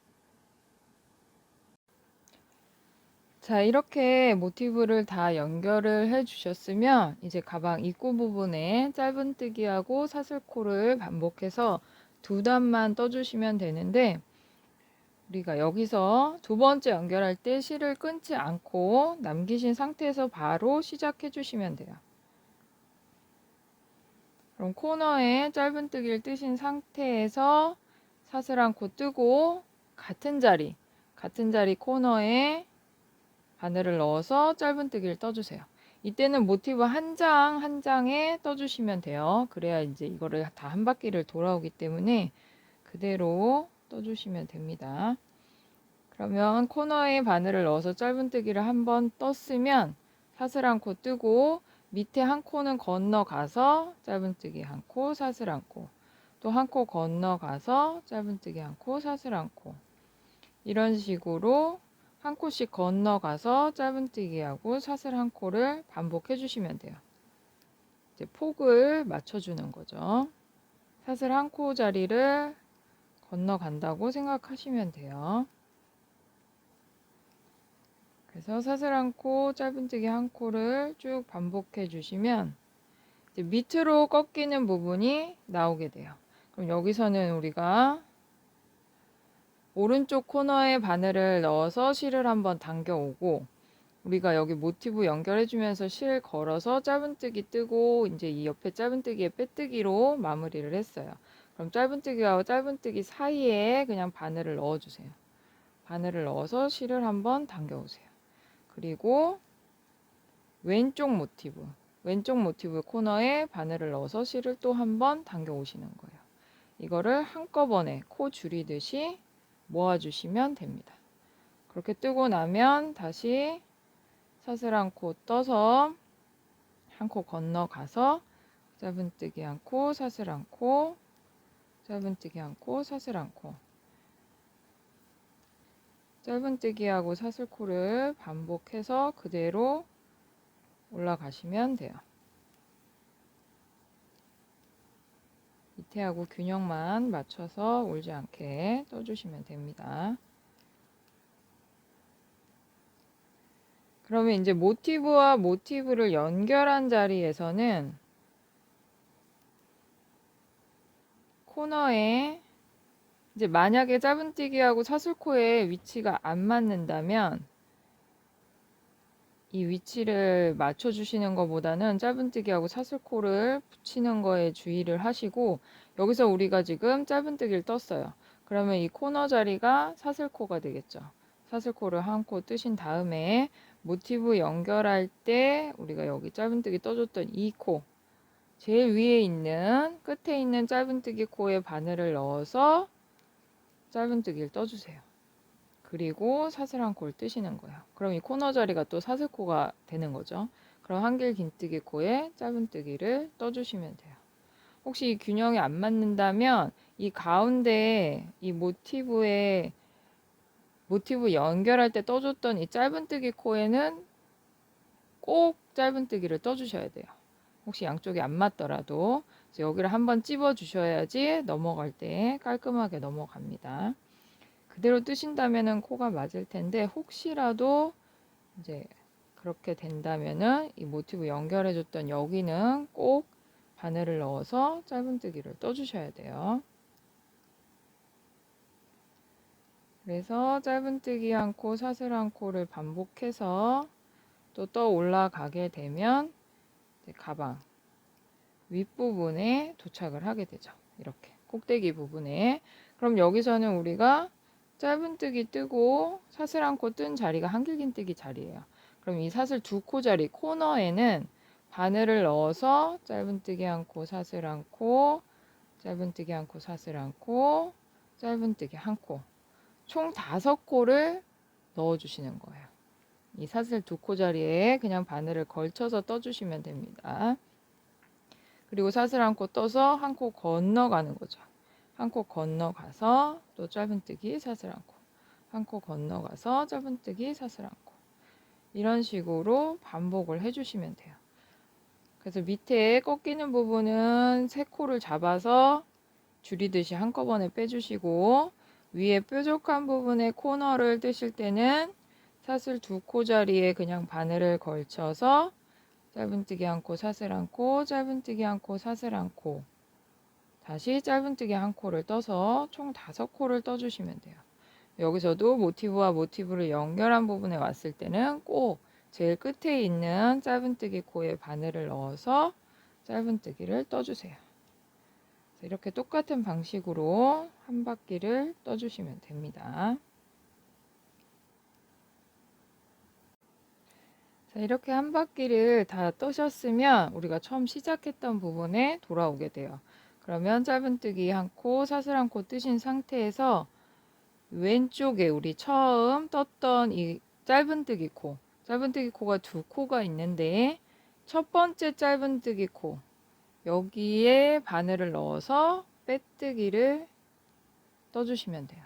자, 이렇게 모티브를 다 연결을 해 주셨으면 이제 가방 입구 부분에 짧은뜨기하고 사슬코를 반복해서 2단만 떠주시면 되는데, 우리가 여기서 2번째 연결할 때 실을 끊지 않고 남기신 상태에서 바로 시작해 주시면 돼요. 그럼 코너에 짧은뜨기를 뜨신 상태에서 사슬 안고 뜨고 같은 자리 코너에 바늘을 넣어서 짧은뜨기를 떠주세요. 이때는 모티브 한 장 한 장에 떠주시면 돼요. 그래야 이제 이거를 다 한 바퀴를 돌아오기 때문에 그대로 떠주시면 됩니다. 그러면 코너에 바늘을 넣어서 짧은뜨기를 한번 떴으면 사슬 안고 뜨고 밑에 한 코는 건너가서 짧은뜨기 한 코, 사슬 안고, 또 한 코 건너가서 짧은뜨기 한 코, 사슬 안고, 이런 식으로 한 코씩 건너가서 짧은뜨기하고 사슬 한 코를 반복해 주시면 돼요. 이제 폭을 맞춰주는 거죠. 사슬 한 코 자리를 건너간다고 생각하시면 돼요. 그래서 사슬 한 코, 짧은뜨기 한 코를 쭉 반복해 주시면 이제 밑으로 꺾이는 부분이 나오게 돼요. 그럼 여기서는 우리가 오른쪽 코너에 바늘을 넣어서 실을 한번 당겨 오고, 우리가 여기 모티브 연결해 주면서 실 걸어서 짧은뜨기 뜨고 이제 이 옆에 짧은뜨기에 빼뜨기로 마무리를 했어요. 그럼 짧은뜨기와 짧은뜨기 사이에 그냥 바늘을 넣어 주세요. 바늘을 넣어서 실을 한번 당겨 오세요. 그리고 왼쪽 모티브 코너에 바늘을 넣어서 실을 또 한번 당겨 오시는 거예요. 이거를 한꺼번에 코 줄이듯이 모아주시면 됩니다. 그렇게 뜨고 나면 다시 사슬 한 코 떠서 한 코 건너가서 짧은뜨기 한 코, 사슬 한 코, 짧은뜨기 한 코, 사슬 한 코, 짧은뜨기하고 사슬코를 반복해서 그대로 올라가시면 돼요. 밑에하고 균형만 맞춰서 울지 않게 떠주시면 됩니다. 그러면 이제 모티브와 모티브를 연결한 자리에서는 코너에 이제 만약에 짧은뜨기하고 사슬코의 위치가 안 맞는다면 이 위치를 맞춰주시는 것보다는 짧은뜨기하고 사슬코를 붙이는 거에 주의를 하시고, 여기서 우리가 지금 짧은뜨기를 떴어요. 그러면 이 코너 자리가 사슬코가 되겠죠. 사슬코를 한 코 뜨신 다음에 모티브 연결할 때 우리가 여기 짧은뜨기 떠줬던 이 코, 제일 위에 있는 끝에 있는 짧은뜨기 코에 바늘을 넣어서 짧은뜨기를 떠주세요. 그리고 사슬 한 코를 뜨시는 거예요. 그럼 이 코너 자리가 또 사슬코가 되는 거죠. 그럼 한길 긴뜨기 코에 짧은뜨기를 떠주시면 돼요. 혹시 이 균형이 안 맞는다면 이 가운데 이 모티브 연결할 때 떠줬던 이 짧은뜨기 코에는 꼭 짧은뜨기를 떠주셔야 돼요. 혹시 양쪽이 안 맞더라도 여기를 한번 찝어 주셔야지 넘어갈 때 깔끔하게 넘어갑니다. 그대로 뜨신다면은 코가 맞을 텐데, 혹시라도 이제 그렇게 된다면은 이 모티브 연결해 줬던 여기는 꼭 바늘을 넣어서 짧은뜨기를 떠주셔야 돼요. 그래서 짧은뜨기 한 코, 사슬 한 코를 반복해서 또 떠 올라가게 되면 이제 가방 윗부분에 도착을 하게 되죠. 이렇게 꼭대기 부분에. 그럼 여기서는 우리가 짧은뜨기 뜨고 사슬 한 코 뜬 자리가 한길긴뜨기 자리예요. 그럼 이 사슬 2코 자리 코너에는 바늘을 넣어서 짧은뜨기 한 코, 사슬 한 코, 짧은뜨기 한 코, 사슬 한 코, 짧은뜨기 한 코, 총 5코를 넣어주시는 거예요. 이 사슬 2코 자리에 그냥 바늘을 걸쳐서 떠주시면 됩니다. 그리고 사슬 한 코 떠서 한 코 건너가는 거죠. 한 코 건너가서 또 짧은뜨기 사슬 한 코, 한 코 건너가서 짧은뜨기 사슬 한 코, 이런 식으로 반복을 해주시면 돼요. 그래서 밑에 꺾이는 부분은 세 코를 잡아서 줄이듯이 한꺼번에 빼주시고, 위에 뾰족한 부분의 코너를 뜨실 때는 사슬 두 코 자리에 그냥 바늘을 걸쳐서 짧은뜨기 한 코, 사슬 한 코, 짧은뜨기 한 코, 사슬 한 코, 다시 짧은뜨기 한 코를 떠서 총 5코를 떠주시면 돼요. 여기서도 모티브와 모티브를 연결한 부분에 왔을 때는 꼭 제일 끝에 있는 짧은뜨기 코에 바늘을 넣어서 짧은뜨기를 떠주세요. 이렇게 똑같은 방식으로 한 바퀴를 떠주시면 됩니다. 자, 이렇게 한 바퀴를 다 떠셨으면 우리가 처음 시작했던 부분에 돌아오게 돼요. 그러면 짧은뜨기 한 코, 사슬 한 코 뜨신 상태에서 왼쪽에 우리 처음 떴던 이 짧은뜨기 코, 짧은뜨기 코가 두 코가 있는데 첫 번째 짧은뜨기 코, 여기에 바늘을 넣어서 빼뜨기를 떠주시면 돼요.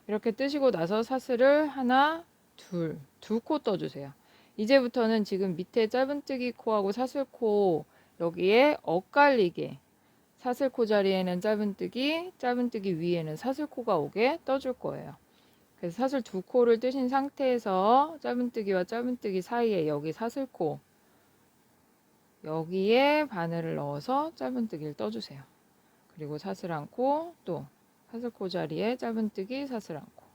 이렇게 뜨시고 나서 사슬을 하나, 두 코 떠주세요. 이제부터는 지금 밑에 짧은뜨기 코하고 사슬코 여기에 엇갈리게 사슬코 자리에는 짧은뜨기, 짧은뜨기 위에는 사슬코가 오게 떠줄 거예요. 그래서 사슬 두 코를 뜨신 상태에서 짧은뜨기와 짧은뜨기 사이에 여기 사슬코, 여기에 바늘을 넣어서 짧은뜨기를 떠주세요. 그리고 사슬 한 코, 또 사슬코 자리에 짧은뜨기, 사슬 한 코.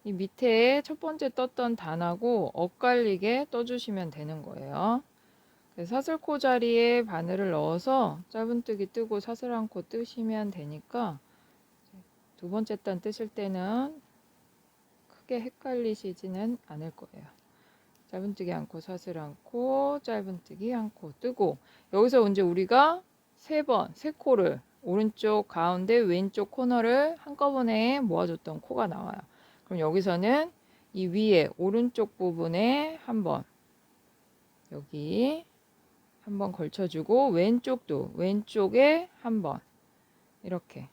이 밑에 첫 번째 떴던 단하고 엇갈리게 떠주시면 되는 거예요. 사슬코 자리에 바늘을 넣어서 짧은뜨기 뜨고 사슬 한 코 뜨시면 되니까 두 번째 단 뜨실 때는 크게 헷갈리시지는 않을 거예요. 짧은뜨기 한 코, 사슬 한 코, 짧은뜨기 한 코 뜨고, 여기서 이제 우리가 세 코를 오른쪽 가운데 왼쪽 코너를 한꺼번에 모아줬던 코가 나와요. 그럼 여기서는 이 위에 오른쪽 부분에 한번, 여기 한번 걸쳐주고, 왼쪽도 왼쪽에 한번, 이렇게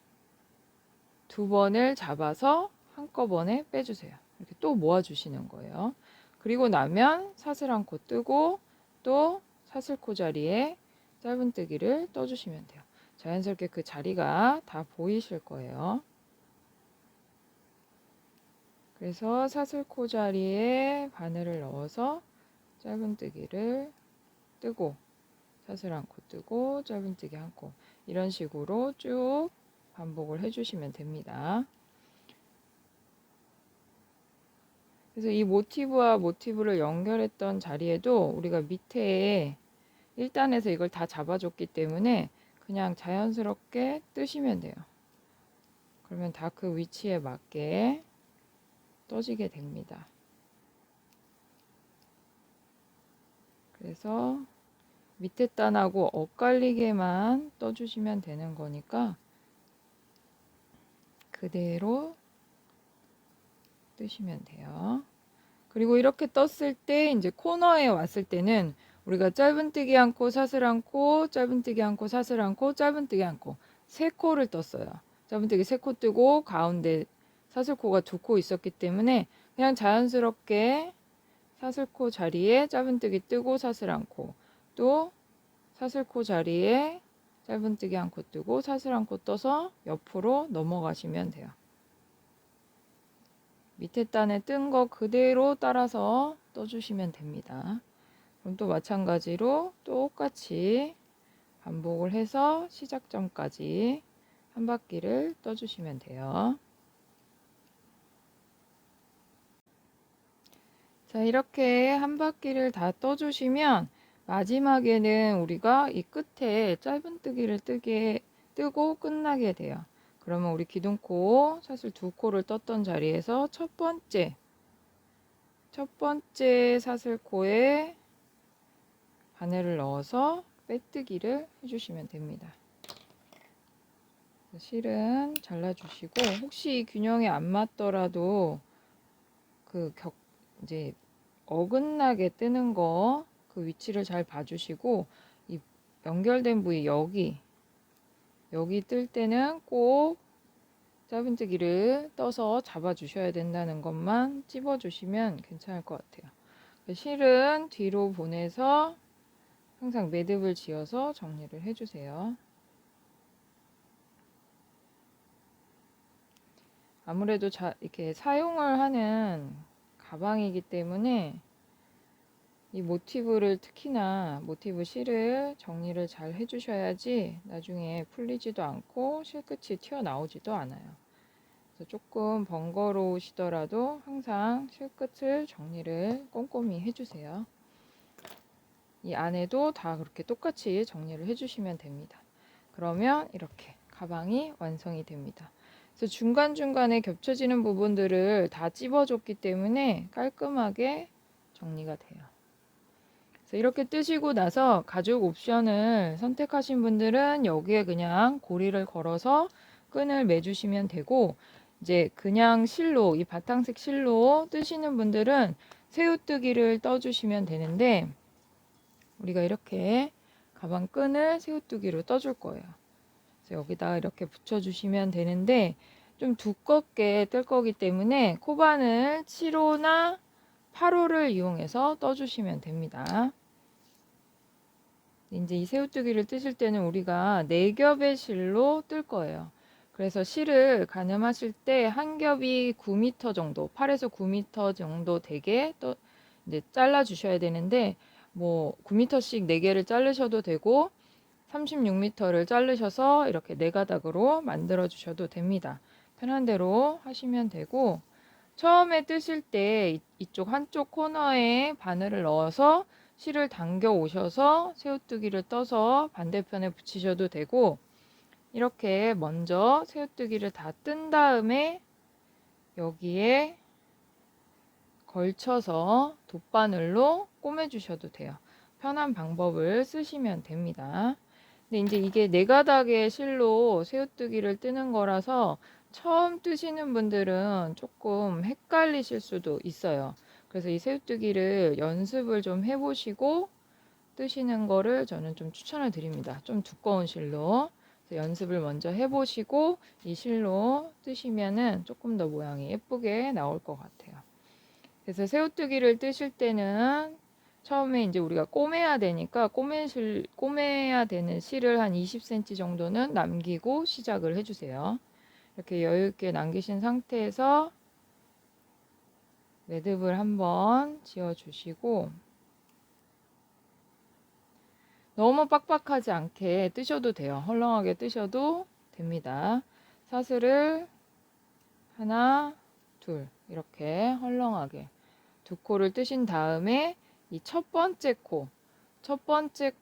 두 번을 잡아서 한꺼번에 빼주세요. 이렇게 또 모아주시는 거예요. 그리고 나면 사슬 한 코 뜨고 또 사슬코 자리에 짧은뜨기를 떠주시면 돼요. 자연스럽게 그 자리가 다 보이실 거예요. 그래서 사슬코 자리에 바늘을 넣어서 짧은뜨기를 뜨고 사슬 한 코 뜨고 짧은뜨기 한 코, 이런 식으로 쭉 반복을 해주시면 됩니다. 그래서 이 모티브와 모티브를 연결했던 자리에도 우리가 밑에 1단에서 이걸 다 잡아줬기 때문에 그냥 자연스럽게 뜨시면 돼요. 그러면 다 그 위치에 맞게 떠지게 됩니다. 그래서 밑에 단하고 엇갈리게만 떠주시면 되는 거니까 그대로 뜨시면 돼요. 그리고 이렇게 떴을 때 이제 코너에 왔을 때는 우리가 짧은뜨기 한 코, 사슬 한 코, 짧은뜨기 한 코, 사슬 한 코, 짧은뜨기 한 코, 세 코를 떴어요. 짧은뜨기 세 코 뜨고 가운데 사슬코가 두 코 있었기 때문에 그냥 자연스럽게 사슬코 자리에 짧은뜨기 뜨고 사슬 한 코, 또 사슬코 자리에 짧은뜨기 한 코 뜨고 사슬 한 코 떠서 옆으로 넘어가시면 돼요. 밑에 단에 뜬 거 그대로 따라서 떠주시면 됩니다. 그럼 또 마찬가지로 똑같이 반복을 해서 시작점까지 한 바퀴를 떠주시면 돼요. 자, 이렇게 한 바퀴를 다 떠주시면 마지막에는 우리가 이 끝에 짧은뜨기를 뜨고 끝나게 돼요. 그러면 우리 기둥코 사슬 두 코를 떴던 자리에서 첫 번째 사슬코에 바늘을 넣어서 빼뜨기를 해주시면 됩니다. 실은 잘라주시고, 혹시 균형이 안 맞더라도 이제 어긋나게 뜨는 거 그 위치를 잘 봐주시고, 이 연결된 부위 여기 여기 뜰 때는 꼭 짧은뜨기를 떠서 잡아 주셔야 된다는 것만 찝어 주시면 괜찮을 것 같아요. 실은 뒤로 보내서 항상 매듭을 지어서 정리를 해주세요. 아무래도 이렇게 사용을 하는 가방이기 때문에 이 모티브를, 특히나 모티브 실을 정리를 잘 해주셔야지 나중에 풀리지도 않고 실끝이 튀어나오지도 않아요. 그래서 조금 번거로우시더라도 항상 실끝을 정리를 꼼꼼히 해주세요. 이 안에도 다 그렇게 똑같이 정리를 해주시면 됩니다. 그러면 이렇게 가방이 완성이 됩니다. 그래서 중간중간에 겹쳐지는 부분들을 다 찝어줬기 때문에 깔끔하게 정리가 돼요. 그래서 이렇게 뜨시고 나서 가죽 옵션을 선택하신 분들은 여기에 그냥 고리를 걸어서 끈을 매주시면 되고, 이제 그냥 실로, 이 바탕색 실로 뜨시는 분들은 새우뜨기를 떠주시면 되는데, 우리가 이렇게 가방 끈을 새우뜨기로 떠줄 거예요. 그래서 여기다 이렇게 붙여주시면 되는데, 좀 두껍게 뜰 거기 때문에 코바늘 7호나 8호를 이용해서 떠주시면 됩니다. 이제 이 새우뜨기를 뜨실 때는 우리가 4겹의 실로 뜰 거예요. 그래서 실을 가늠하실 때 한 겹이 9m 정도, 8에서 9m 정도 되게 또 이제 잘라 주셔야 되는데, 뭐 9m씩 4개를 자르셔도 되고 36m를 자르셔서 이렇게 4가닥으로 만들어 주셔도 됩니다. 편한 대로 하시면 되고, 처음에 뜨실 때 이쪽 한쪽 코너에 바늘을 넣어서 실을 당겨 오셔서 새우뜨기를 떠서 반대편에 붙이셔도 되고, 이렇게 먼저 새우뜨기를 다 뜬 다음에 여기에 걸쳐서 돗바늘로 꼬매 주셔도 돼요. 편한 방법을 쓰시면 됩니다. 근데 이제 이게 4가닥의 실로 새우뜨기를 뜨는 거라서 처음 뜨시는 분들은 조금 헷갈리실 수도 있어요. 그래서 이 새우뜨기를 연습을 좀 해보시고 뜨시는 거를 저는 좀 추천을 드립니다. 좀 두꺼운 실로. 그래서 연습을 먼저 해보시고 이 실로 뜨시면은 조금 더 모양이 예쁘게 나올 것 같아요. 그래서 새우뜨기를 뜨실 때는 처음에 이제 우리가 꼬매야 되니까 꼬매야 되는 실을 한 20cm 정도는 남기고 시작을 해주세요. 이렇게 여유있게 남기신 상태에서 매듭을 한번 지어주시고, 너무 빡빡하지 않게 뜨셔도 돼요. 헐렁하게 뜨셔도 됩니다. 사슬을 하나, 둘 이렇게 헐렁하게 2코를 뜨신 다음에 이 첫 번째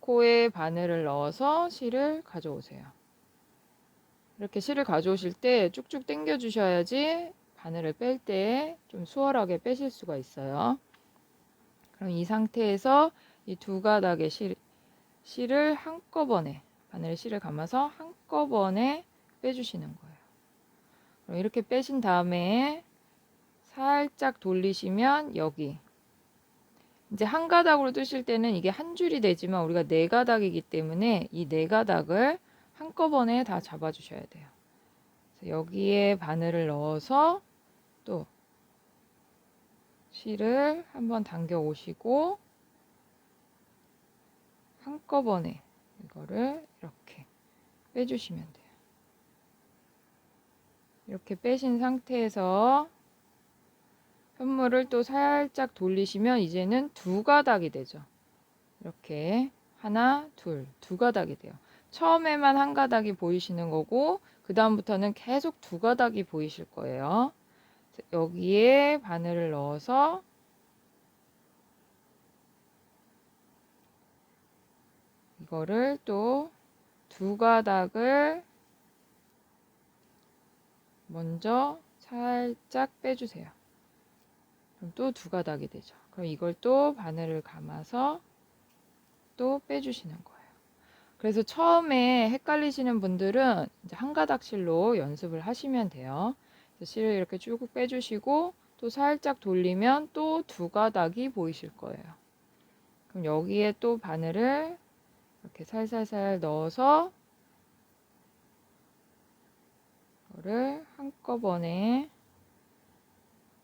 코에 바늘을 넣어서 실을 가져오세요. 이렇게 실을 가져오실 때 쭉쭉 당겨 주셔야지 바늘을 뺄 때 좀 수월하게 빼실 수가 있어요. 그럼 이 상태에서 이 2가닥의 실을 한꺼번에, 바늘 실을 감아서 한꺼번에 빼주시는 거예요. 그럼 이렇게 빼신 다음에 살짝 돌리시면 여기 이제 한 가닥으로 뜨실 때는 이게 한 줄이 되지만 우리가 4가닥이기 때문에 이 4가닥을 한꺼번에 다 잡아 주셔야 돼요. 그래서 여기에 바늘을 넣어서 또 실을 한번 당겨 오시고 한꺼번에 이거를 이렇게 빼주시면 돼요. 이렇게 빼신 상태에서 현물을 또 살짝 돌리시면 이제는 2가닥이 되죠. 이렇게 하나, 둘, 2가닥이 돼요. 처음에만 한 가닥이 보이시는 거고 그 다음부터는 계속 2가닥이 보이실 거예요. 여기에 바늘을 넣어서 이거를 또 2가닥을 먼저 살짝 빼주세요. 그럼 또 2가닥이 되죠. 그럼 이걸 또 바늘을 감아서 또 빼주시는 거예요. 그래서 처음에 헷갈리시는 분들은 이제 한 가닥 실로 연습을 하시면 돼요. 실을 이렇게 쭉 빼주시고 또 살짝 돌리면 또 2가닥이 보이실 거예요. 그럼 여기에 또 바늘을 이렇게 살살살 넣어서 이거를 한꺼번에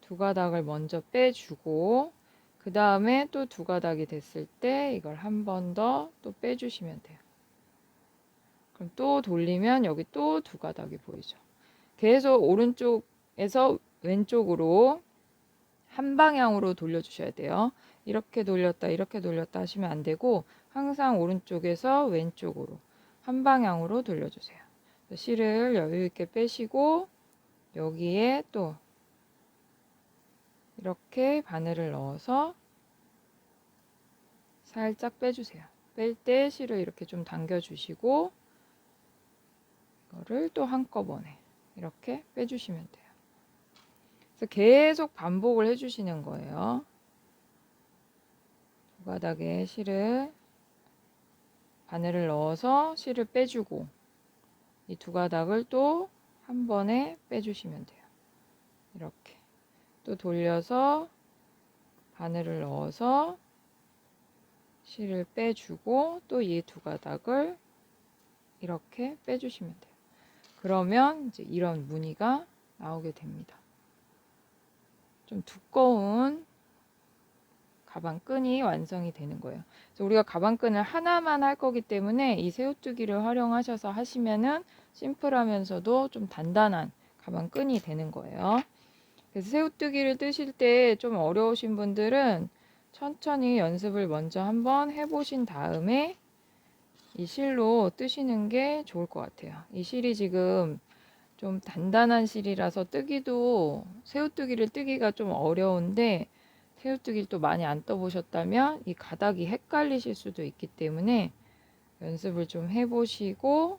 두 가닥을 먼저 빼주고 그 다음에 또 두 가닥이 됐을 때 이걸 한 번 더 또 빼주시면 돼요. 그럼 또 돌리면 여기 또 두 가닥이 보이죠. 계속 오른쪽에서 왼쪽으로 한 방향으로 돌려주셔야 돼요. 이렇게 돌렸다 이렇게 돌렸다 하시면 안 되고 항상 오른쪽에서 왼쪽으로 한 방향으로 돌려주세요. 실을 여유 있게 빼시고 여기에 또 이렇게 바늘을 넣어서 살짝 빼주세요. 뺄 때 실을 이렇게 좀 당겨주시고 이거를 또 한꺼번에 이렇게 빼주시면 돼요. 그래서 계속 반복을 해주시는 거예요. 두 가닥에 실을 바늘을 넣어서 실을 빼주고 이 두 가닥을 또 한 번에 빼주시면 돼요. 이렇게 또 돌려서 바늘을 넣어서 실을 빼주고 또 이 두 가닥을 이렇게 빼주시면 돼요. 그러면 이제 이런 무늬가 나오게 됩니다. 좀 두꺼운 가방끈이 완성이 되는 거예요. 그래서 우리가 가방끈을 하나만 할 거기 때문에 이 새우뜨기를 활용하셔서 하시면은 심플하면서도 좀 단단한 가방끈이 되는 거예요. 그래서 새우뜨기를 뜨실 때 좀 어려우신 분들은 천천히 연습을 먼저 한번 해보신 다음에 이 실로 뜨시는 게 좋을 것 같아요. 이 실이 지금 좀 단단한 실이라서 뜨기도 새우뜨기를 뜨기가 좀 어려운데 새우뜨기를 또 많이 안 떠보셨다면 이 가닥이 헷갈리실 수도 있기 때문에 연습을 좀 해보시고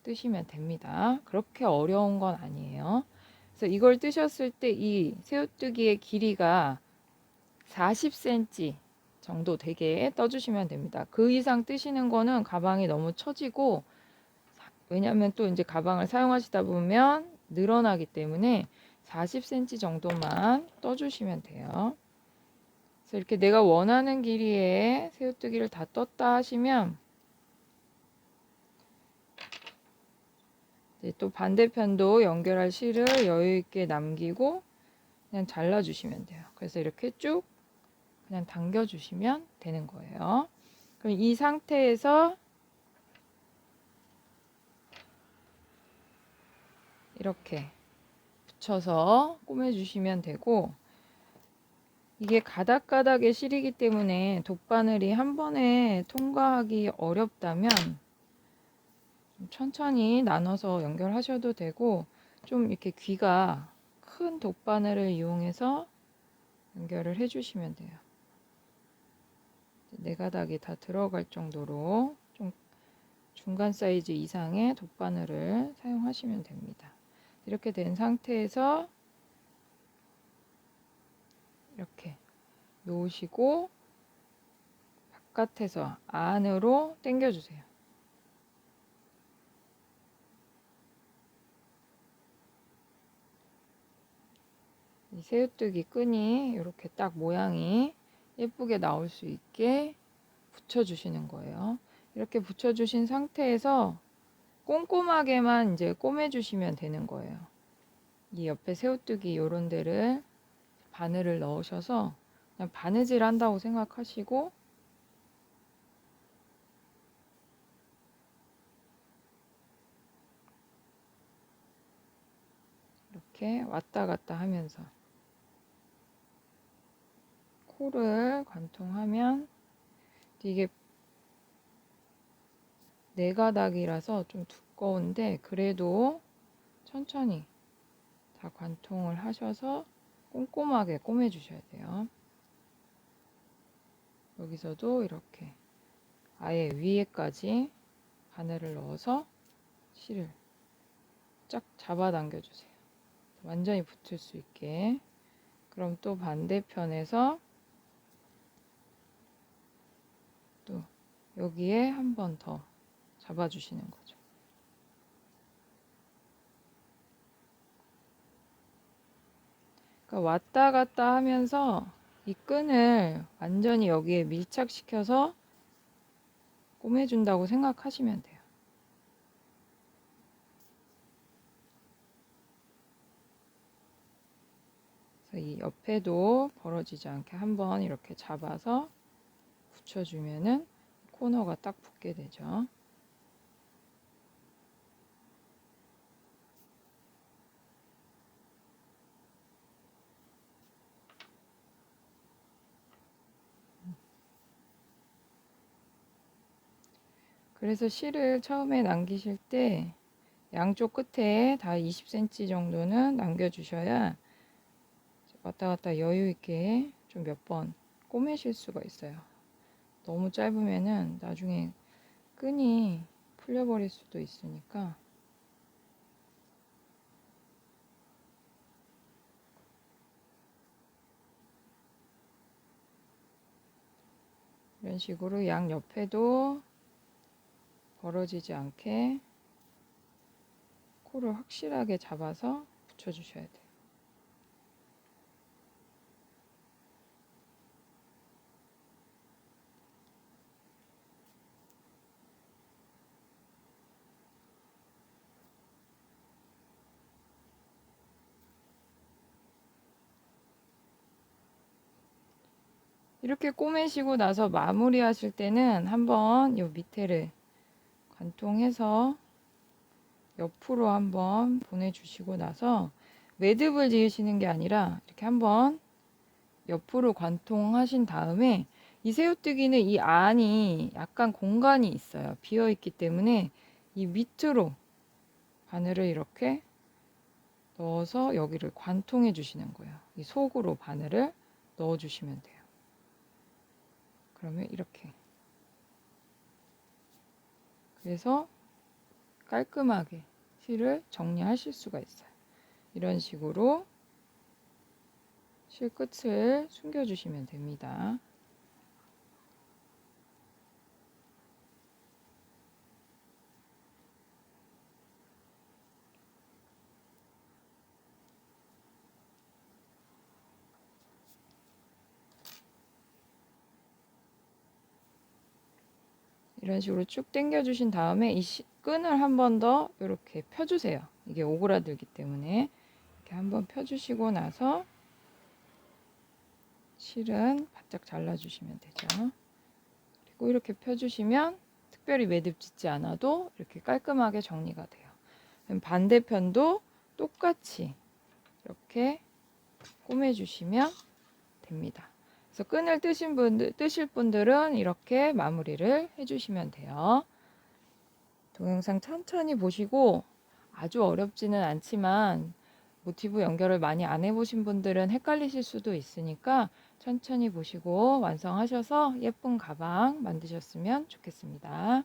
뜨시면 됩니다. 그렇게 어려운 건 아니에요. 그래서 이걸 뜨셨을 때 이 새우뜨기의 길이가 40cm 정도 되게 떠주시면 됩니다. 그 이상 뜨시는 거는 가방이 너무 처지고 왜냐하면 또 이제 가방을 사용하시다 보면 늘어나기 때문에 40cm 정도만 떠주시면 돼요. 그래서 이렇게 내가 원하는 길이의 새우뜨기를 다 떴다 하시면 이제 또 반대편도 연결할 실을 여유 있게 남기고 그냥 잘라 주시면 돼요. 그래서 이렇게 쭉 그냥 당겨 주시면 되는 거예요. 그럼 이 상태에서 이렇게 붙여서 꼬매 주시면 되고 이게 가닥가닥의 실이기 때문에 돗바늘이 한 번에 통과하기 어렵다면 좀 천천히 나눠서 연결하셔도 되고 좀 이렇게 귀가 큰 돗바늘을 이용해서 연결을 해 주시면 돼요. 네 가닥이 다 들어갈 정도로 좀 중간 사이즈 이상의 돗바늘을 사용하시면 됩니다. 이렇게 된 상태에서 이렇게 놓으시고 바깥에서 안으로 당겨 주세요. 이 새우뜨기 끈이 이렇게 딱 모양이 예쁘게 나올 수 있게 붙여주시는 거예요. 이렇게 붙여주신 상태에서 꼼꼼하게만 이제 꼬매주시면 되는 거예요. 이 옆에 새우뜨기 요런 데를 바늘을 넣으셔서 그냥 바느질 한다고 생각하시고 이렇게 왔다 갔다 하면서 코를 관통하면 이게 네 가닥이라서 좀 두꺼운데 그래도 천천히 다 관통을 하셔서 꼼꼼하게 꼬매 주셔야 돼요. 여기서도 이렇게 아예 위에까지 바늘을 넣어서 실을 쫙 잡아당겨 주세요. 완전히 붙을 수 있게. 그럼 또 반대편에서 또 여기에 한 번 더 잡아주시는 거죠. 그러니까 왔다 갔다 하면서 이 끈을 완전히 여기에 밀착시켜서 꼬매준다고 생각하시면 돼요. 이 옆에도 벌어지지 않게 한번 이렇게 잡아서 붙여주면은 코너가 딱 붙게 되죠. 그래서 실을 처음에 남기실 때 양쪽 끝에 다 20cm 정도는 남겨주셔야 왔다 갔다 여유 있게 좀 몇 번 꼬매실 수가 있어요. 너무 짧으면은 나중에 끈이 풀려버릴 수도 있으니까. 이런 식으로 양 옆에도 벌어지지 않게 코를 확실하게 잡아서 붙여주셔야 돼요. 이렇게 꼬매시고 나서 마무리 하실 때는 한번 요 밑에를 관통해서 옆으로 한번 보내주시고 나서 매듭을 지으시는 게 아니라 이렇게 한번 옆으로 관통하신 다음에 이 새우뜨기는 이 안이 약간 공간이 있어요. 비어 있기 때문에 이 밑으로 바늘을 이렇게 넣어서 여기를 관통해 주시는 거예요. 이 속으로 바늘을 넣어 주시면 돼요. 그러면 이렇게. 그래서 깔끔하게 실을 정리하실 수가 있어요. 이런 식으로 실 끝을 숨겨주시면 됩니다. 이런 식으로 쭉 당겨 주신 다음에 이 끈을 한 번 더 이렇게 펴주세요. 이게 오그라들기 때문에 이렇게 한번 펴주시고 나서 실은 바짝 잘라주시면 되죠. 그리고 이렇게 펴주시면 특별히 매듭 짓지 않아도 이렇게 깔끔하게 정리가 돼요. 반대편도 똑같이 이렇게 꼬매주시면 됩니다. 그래서 끈을 뜨실 분들은 이렇게 마무리를 해주시면 돼요. 동영상 천천히 보시고 아주 어렵지는 않지만 모티브 연결을 많이 안 해보신 분들은 헷갈리실 수도 있으니까 천천히 보시고 완성하셔서 예쁜 가방 만드셨으면 좋겠습니다.